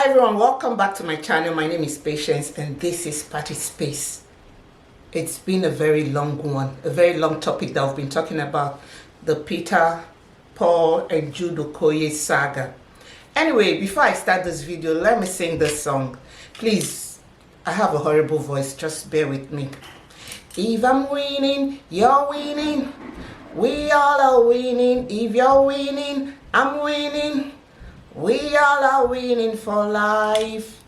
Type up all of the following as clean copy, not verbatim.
Hi everyone, welcome back to my channel. My name is Patience and this is Party Space. It's been a very long one, a very long topic that I've been talking about, the Peter, Paul and Jude Okoye saga. Anyway, before I start this video, let me sing this song. Please, I have a horrible voice, just bear with me. If I'm winning, you're winning. We all are winning. If you're winning, I'm winning. We all are winning for life.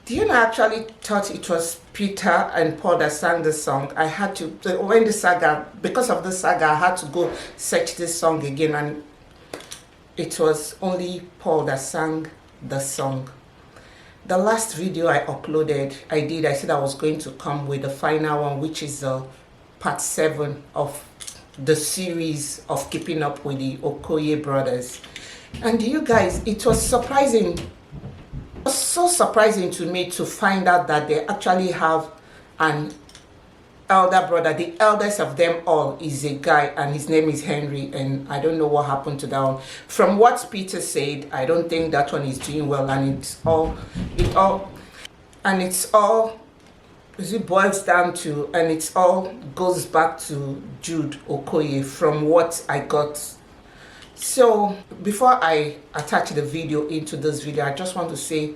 Do you know, I actually thought it was Peter and Paul that sang the song. I had to, when the saga, because of the saga, I had to go search this song again, and it was only Paul that sang the song. The last video I uploaded, I said I was going to come with the final one, which is part 7 of the series of Keeping Up with the Okoye brothers. And you guys, it was surprising. It was so surprising to me to find out that they actually have an elder brother. The eldest of them all is a guy, and his name is Henry, and I don't know what happened to that one. From what Peter said, I don't think that one is doing well, and it boils down to, and it all goes back to Jude Okoye from what I got. So before I attach the video into this video, I just want to say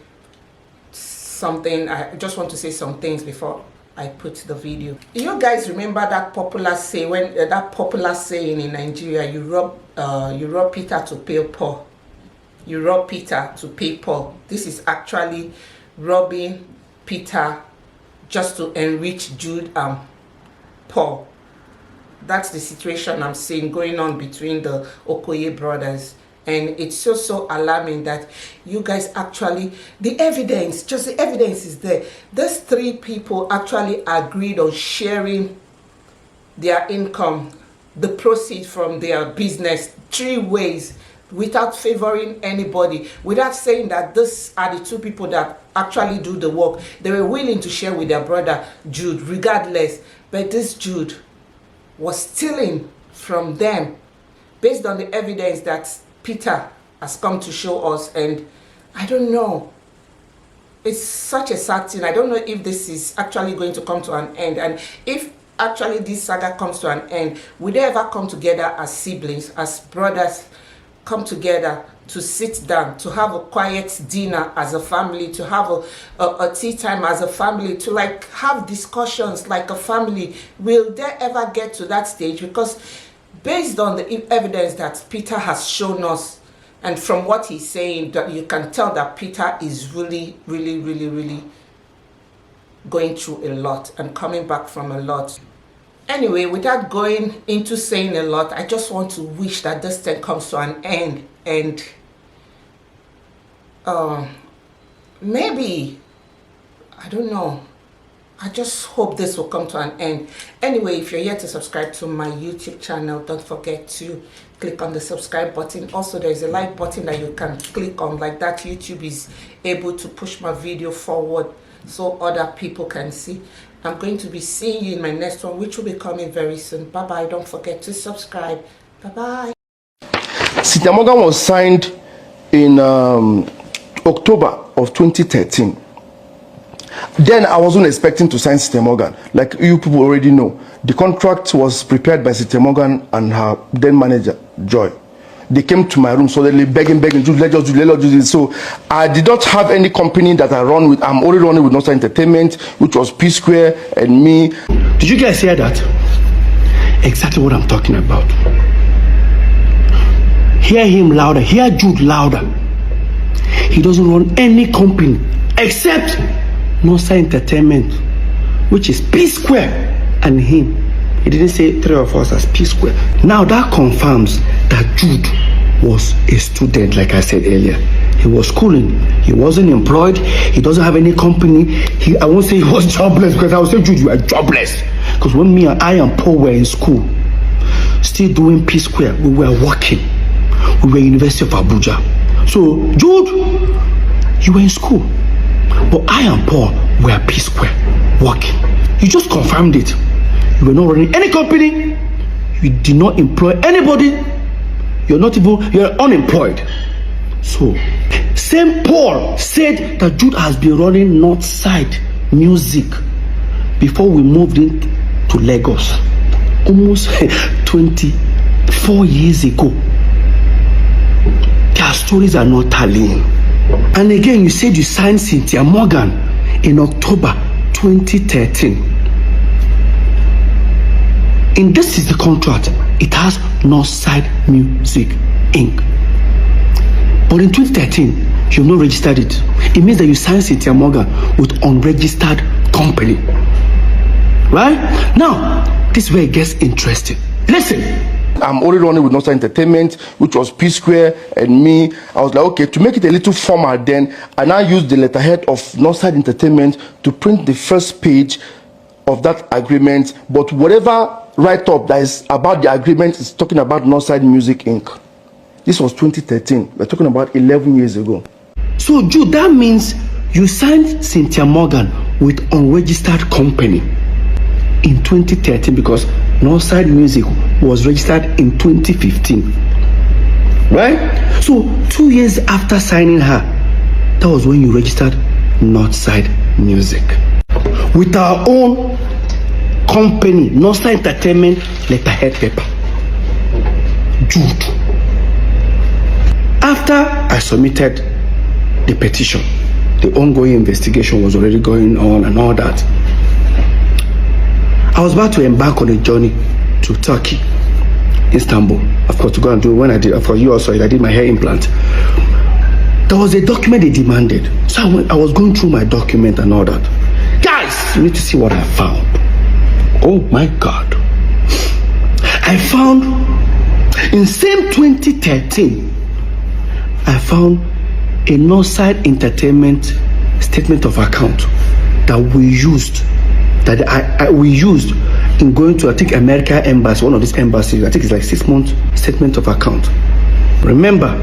something. I just want to say some things before I put the video. You guys remember that popular saying, in Nigeria, you rob Peter to pay Paul. You rob Peter to pay Paul. This is actually robbing Peter just to enrich Jude and Paul. That's the situation I'm seeing going on between the Okoye brothers. And it's so alarming that you guys actually, the evidence is there. These 3 people actually agreed on sharing their income, the proceeds from their business, 3 ways, without favoring anybody, without saying that these are the 2 people that actually do the work. They were willing to share with their brother Jude regardless. But this Jude was stealing from them based on the evidence that Peter has come to show us. And I don't know, it's such a sad thing. I don't know if this is actually going to come to an end, and if actually this saga comes to an end, will they ever come together as siblings, as brothers, come together to sit down, to have a quiet dinner as a family, to have a tea time as a family, to like have discussions like a family? Will they ever get to that stage? Because based on the evidence that Peter has shown us, and from what he's saying, that you can tell that Peter is really going through a lot and coming back from a lot. Anyway, without going into saying a lot, I just want to wish that this thing comes to an end, and maybe, I don't know, I just hope this will come to an end. Anyway, if you're here to subscribe to my YouTube channel, don't forget to click on the subscribe button. Also, there's a like button that you can click on. Like that, YouTube is able to push my video forward so other people can see. I'm going to be seeing you in my next one, which will be coming very soon. Bye bye. Don't forget to subscribe. Bye bye. Sister Morgan was signed in October of 2013. Then I wasn't expecting to sign Sister Morgan. Like you people already know, the contract was prepared by Sister Morgan and her then manager, Joy. They came to my room suddenly begging, let's just do this. So I did not have any company that I run with. I'm only running with Nostra Entertainment, which was PeterPSquare and me. Did you guys hear that? Exactly what I'm talking about. Hear him louder, hear Jude louder. He doesn't run any company except Nostra Entertainment, which is PeterPSquare and him. He didn't say 3 of us as PeterPSquare. Now that confirms that Jude was a student, like I said earlier. He was schooling. He wasn't employed. He doesn't have any company. I won't say he was jobless, because I would say, Jude, you are jobless. Because when I and Paul were in school, still doing PeterPSquare, we were working. We were University of Abuja. So, Jude, you were in school. But I and Paul were PeterPSquare, working. You just confirmed it. You were not running any company. You did not employ anybody. You're unemployed. So St. Paul said that Jude has been running Northside Music before we moved into Lagos, almost 24 years ago. Their stories are not tallying. And again, you said you signed Cynthia Morgan in October 2013. And this is the contract. It has Northside Music Inc. But in 2013, you've not registered it. It means that you signed Cynthia Morgan with unregistered company. Right? Now, this is where it gets interesting. Listen. I'm only running with Northside Entertainment, which was PeterPSquare and me. I was like, okay, to make it a little formal then, I now used the letterhead of Northside Entertainment to print the first page of that agreement. But whatever write-up that is about the agreement is talking about Northside Music Inc. This was 2013. We're talking about 11 years ago. So, Jude, that means you signed Cynthia Morgan with unregistered company in 2013 because Northside Music was registered in 2015. Right? So 2 years after signing her, that was when you registered Northside Music with our own company, Northside Entertainment letterhead paper. Jude. After I submitted the petition, the ongoing investigation was already going on and all that. I was about to embark on a journey to Turkey, Istanbul, of course, to go and do, when I did, for you also, I did my hair implant. There was a document they demanded. So I was going through my document and all that. Guys, you need to see what I found. Oh my God. I found, in same 2013, I found a Northside Entertainment statement of account that we used we used in going to, I think, America Embassy, one of these embassies. I think it's like 6 months statement of account. Remember,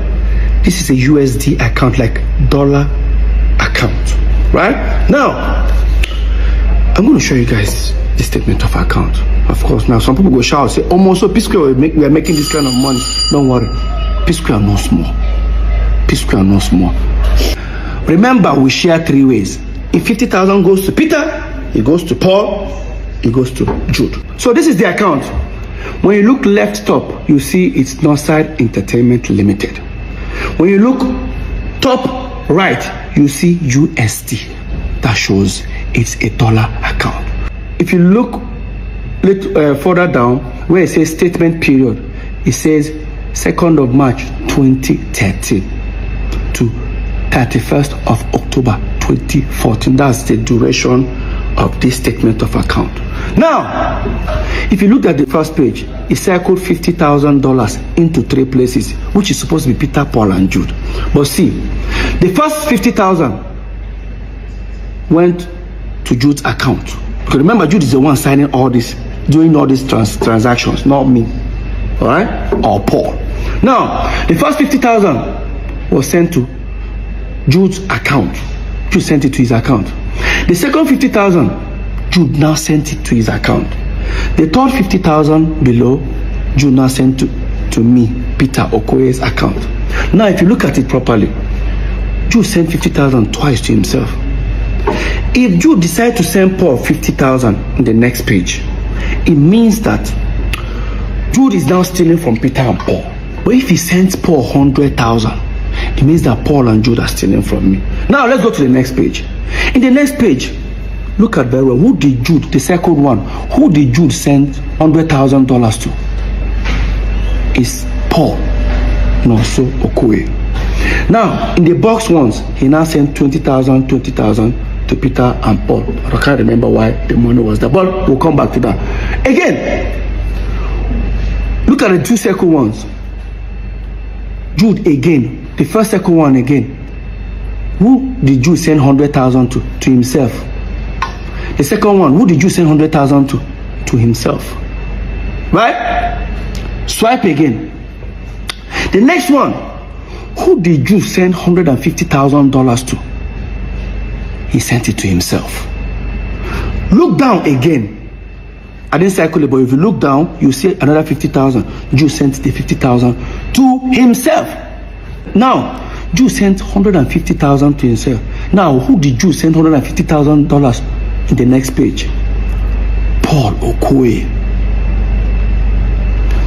this is a USD account, like dollar account, right? Now, I'm going to show you guys the statement of account. Of course, now some people go shout, say, almost so PeterPSquare, we are making this kind of money. Don't worry, PeterPSquare no small. PeterPSquare no small. Remember, we share 3 ways. If 50,000 goes to Peter, it goes to Paul, it goes to Jude. So this is the account. When you look left top, you see it's Northside Entertainment Limited. When you look top right, you see USD. That shows it's a dollar account. If you look further down, where it says statement period, it says 2nd of March 2013 to 31st of October 2014. That's the duration of this statement of account. Now, if you look at the first page, it circled $50,000 into 3 places, which is supposed to be Peter, Paul, and Jude. But see, the first 50,000 went to Jude's account. Because remember, Jude is the one signing all this, doing all these transactions, not me, all right, or Paul. Now, the first 50,000 was sent to Jude's account. Jude sent it to his account. The second 50,000, Jude now sent it to his account. The third 50,000 below, Jude now sent to me, Peter Okoye's account. Now, if you look at it properly, Jude sent 50,000 twice to himself. If Jude decides to send Paul 50,000 in the next page, it means that Jude is now stealing from Peter and Paul. But if he sends Paul 100,000, it means that Paul and Jude are stealing from me. Now let's go to the next page. In the next page, look at very well. Who did Jude, the second one, who did Jude send $100,000 to? It's Paul, and also Okoye. Now, in the box ones, he now sent 20,000 to Peter and Paul. I can't remember why the money was there, but we'll come back to that. Again, look at the 2 second ones. Jude again, the first second one again. Who did Jude send 100,000 to himself? The second one, who did Jude send 100,000 to himself? Right? Swipe again. The next one, who did Jude send $150,000 to? He sent it to himself. Look down again. I didn't circle it, but if you look down, you see another 50,000. Jude sent the 50,000 to himself. Now, Jude sent $150,000 to himself. Now, who did Jude send $150,000 in the next page? Paul Okoye.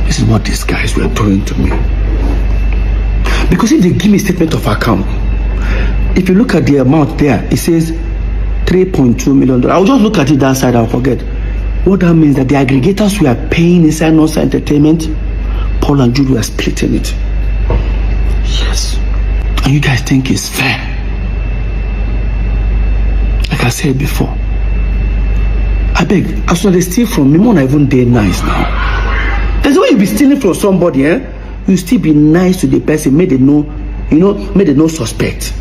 This is what these guys were doing to me. Because if they give me statement of account, if you look at the amount there, it says $3.2 million. I'll just look at it that side, I'll forget. What that means that the aggregators were paying inside Northside Entertainment, Paul and Jude were splitting it. Yes. And you guys think it's fair? Like I said before, I beg, as soon as they steal from me, more not even day nice now. There's a way you be stealing from somebody, you still be nice to the person, make them know, make them no suspect.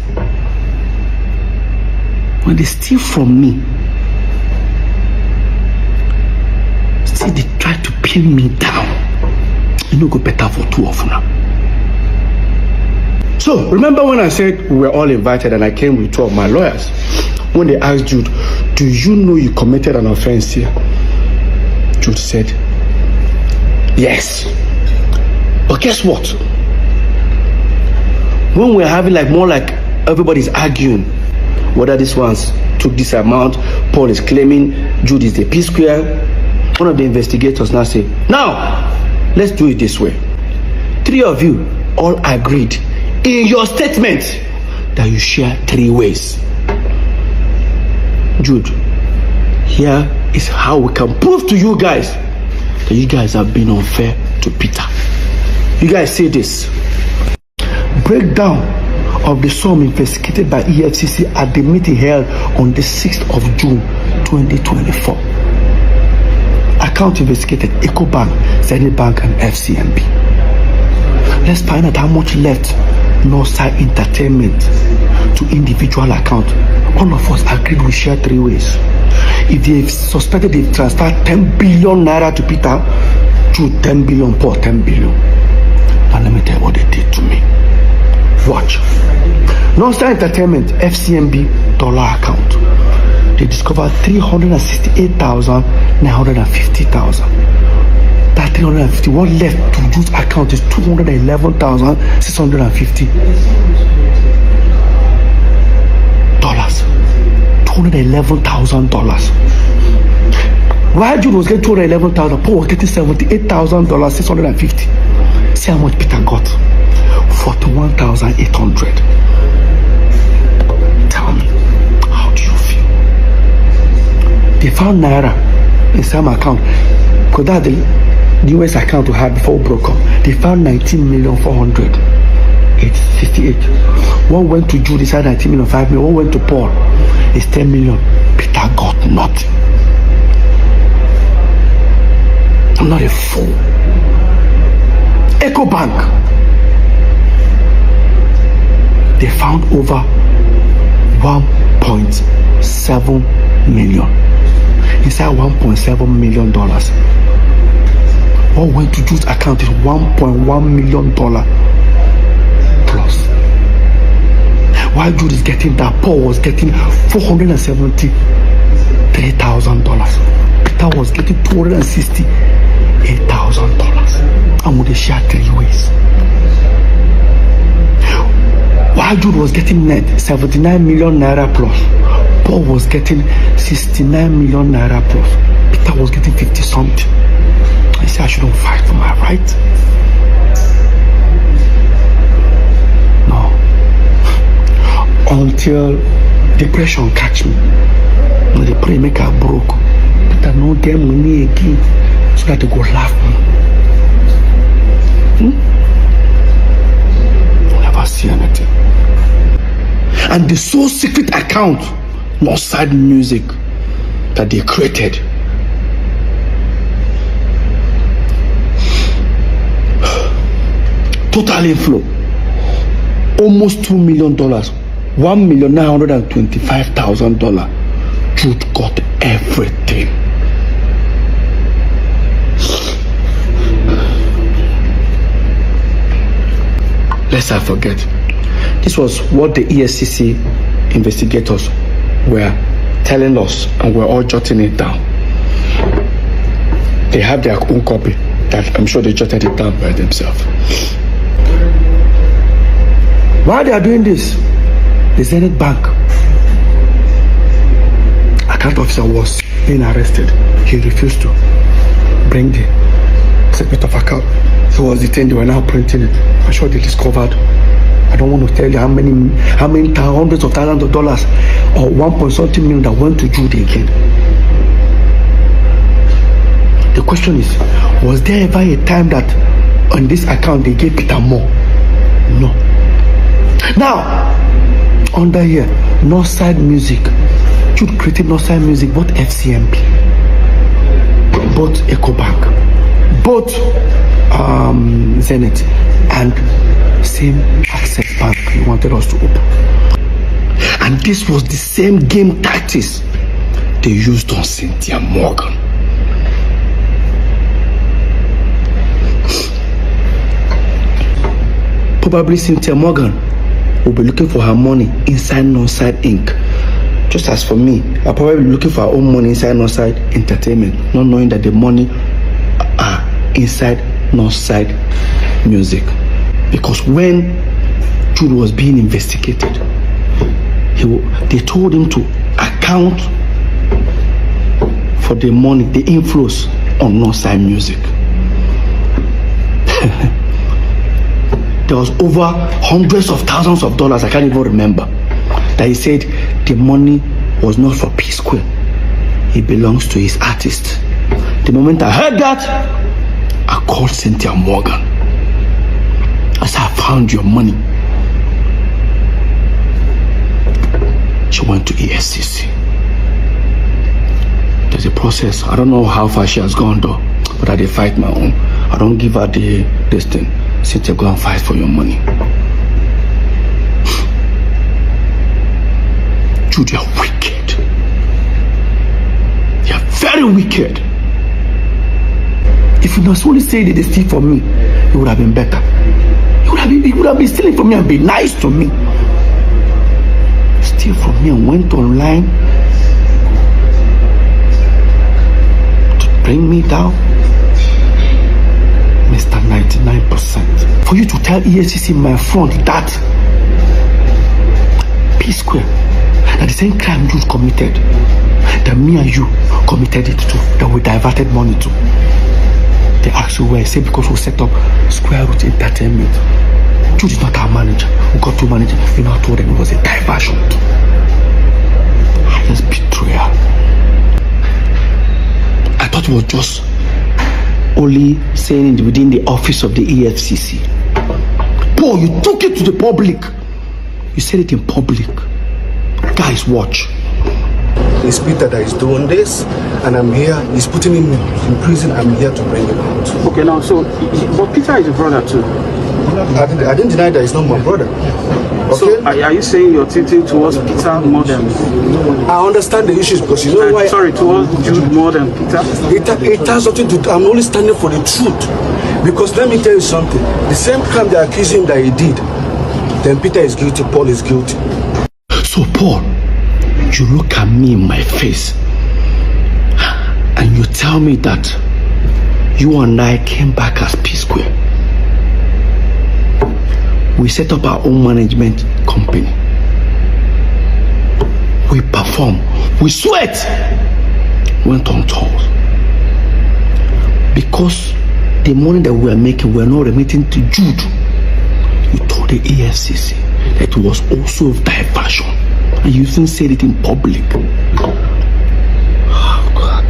When they steal from me, still they try to pin me down. Go better for two of them. So remember when I said we were all invited and I came with two of my lawyers? When they asked Jude, do you know you committed an offense here? Jude said, yes. But guess what? When we're having more like everybody's arguing whether these ones took this amount, Paul is claiming Jude is the PeterPSquare. One of the investigators now say, now let's do it this way. Three of you all agreed in your statement that you share 3 ways. Jude, here is how we can prove to you guys that you guys have been unfair to Peter. You guys see this breakdown of the sum investigated by EFCC at the meeting held on the 6th of June 2024. Account investigated Ecobank, Zenith Bank, and FCMB. Let's find out how much left Northside Entertainment to individual account. All of us agreed we share 3 ways. If they suspected they transferred 10 billion naira to Peter, Jude 10 billion, Paul 10 billion. And let me tell you what they did to me. Watch. Northside Entertainment FCMB dollar account. They discovered 368,950,000. That 351 left to Jude's account is 211,650 dollars. $211,000. While Jude was getting 211,000, Paul was getting $78,650. See how much Peter got? 41,800. Tell me, how do you feel? They found naira in some account, because that's the US account we had before we broke up. They found 19,400,858. One went to Jude, inside 19 million, 5 million. One went to Paul, it's 10 million. Peter got nothing. I'm not a fool. Ecobank, they found over 1.7 million. Inside $1.7 million. What went to Jude's account is $1.1 million plus. While Jude is getting that, Paul was getting $473,000. Peter was getting $268,000. And would they share 3 ways? While Jude was getting net 79 million naira plus, Paul was getting 69 million naira plus. Peter was getting 50 something. I said I shouldn't fight for my right. No. Until depression catch me. And they pray make I broke. Peter no get money again so that they go laugh me. Never see anything. And the sole secret account, Northside Music, that they created, total inflow almost $2 million, $1,925,000. Jude got everything. Lest I forget, this was what the EFCC investigators were telling us, and we're all jotting it down. They have their own copy that I'm sure they jotted it down by themselves. While they are doing this, the Zenith Bank account officer was being arrested. He refused to bring the statement of account. He was detained. They were now printing it. I'm sure they discovered. I don't want to tell you how many hundreds of thousands of dollars or 1.something million that went to Jude again. The question is, was there ever a time that on this account they gave Peter more? No. Now, under here, Northside Music. Jude created Northside Music, both FCMP, both EcoBank, both Zenith, and same Access Bank he wanted us to open. And this was the same game tactics they used on Cynthia Morgan. Probably Cynthia Morgan will be looking for her money inside Northside Inc. Just as for me, I'll probably be looking for her own money inside Northside Entertainment, not knowing that the money are inside Northside Music. Because when Jude was being investigated, they told him to account for the money, the inflows on Northside Music. There was over hundreds of thousands of dollars, I can't even remember, that he said the money was not for PeterPSquare. It belongs to his artist. The moment I heard that, I called Cynthia Morgan. I said, I found your money. She went to EFCC. There's a process. I don't know how far she has gone though, but I did fight my own. I don't give her this thing. Cynthia, go and fight for your money. Jude, you're wicked. You're very wicked. If you not only say that they steal from me, it would have been better. He would have been stealing from me and be nice to me. Steal from me and went online to bring me down. Mr. 99%. For you to tell EFCC my front that PeterPSquare, that the same crime Jude committed, that me and you committed it to, that we diverted money to. They asked you where. I said because we set up Square Root Entertainment. Jude is not our manager. We got to manage. You know, I told them it was a diversion. Highest betrayal. I thought it was just only saying it within the office of the EFCC. Boy, you took it to the public. You said it in public. Guys, watch. It's Peter that is doing this, and I'm here. He's putting him in prison. I'm here to bring him out. Okay, now, so, but Peter is a brother too. I didn't deny that he's not my brother. Okay? So, are you saying you're tilting towards Peter more than... I understand the issues because you know why... Sorry, towards Jude more than Peter? It has nothing to do... I'm only standing for the truth. Because let me tell you something. The same crime they accuse him that he did, then Peter is guilty, Paul is guilty. So, Paul, you look at me in my face and you tell me that you and I came back as PeterPSquare. We set up our own management company. We perform. We sweat. Went on tours. Because the money that we were making, we were not remitting to Jude. You told the EFCC that it was also diversion. And you even said it in public. Oh, God.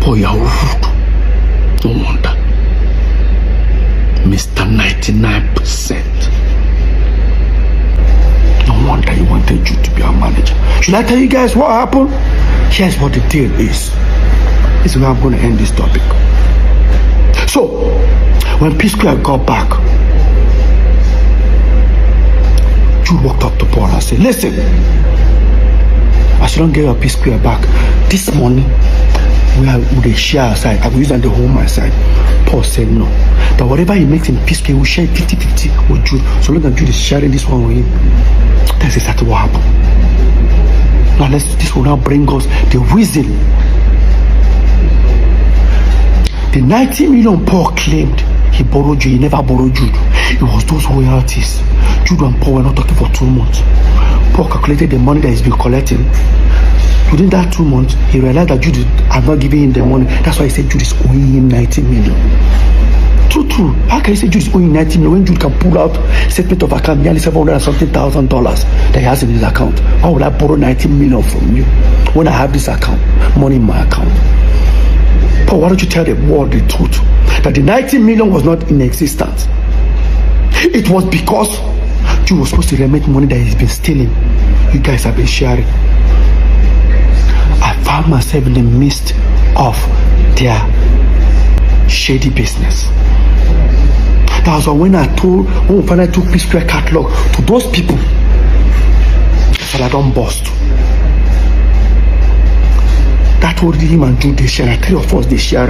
Boy, you're rude. No wonder. Mr. 99%. No wonder you wanted you to be our manager. Should I tell you guys what happened? Here's what the deal is. This is where I'm going to end this topic. So, when PeterPSquare got back, Jude walked up to Paul and said, listen, I should not get your PeterPSquare back. This money, we will share aside. I will use it to hold my side. Paul said no. That whatever he makes in PeterPSquare, we will share 50-50 with Jude. So long as Jude is sharing this one with him, that's exactly what happened. Now this will now bring us the reason The 90 million Paul claimed he borrowed Jude, he never borrowed Jude. It was those royalties. Jude and Paul were not talking for 2 months. Paul calculated the money that he's been collecting. Within that 2 months, he realized that Jude had not given him the money. That's why he said Jude is owing him 90 million. True. How can you say Jude is owing 90 million when Jude can pull out statement of account nearly $700,000 that he has in his account? Why would I borrow 90 million from you when I have this account, money in my account? Paul, why don't you tell the world the truth? That the 90 million was not in existence. It was because Jude was supposed to remit money that he's been stealing. You guys have been sharing. I found myself in the midst of their shady business. That was when we finally took PeterPSquare catalog to those people. So I don't bust. That told him and Jude they share. 3 of us they share.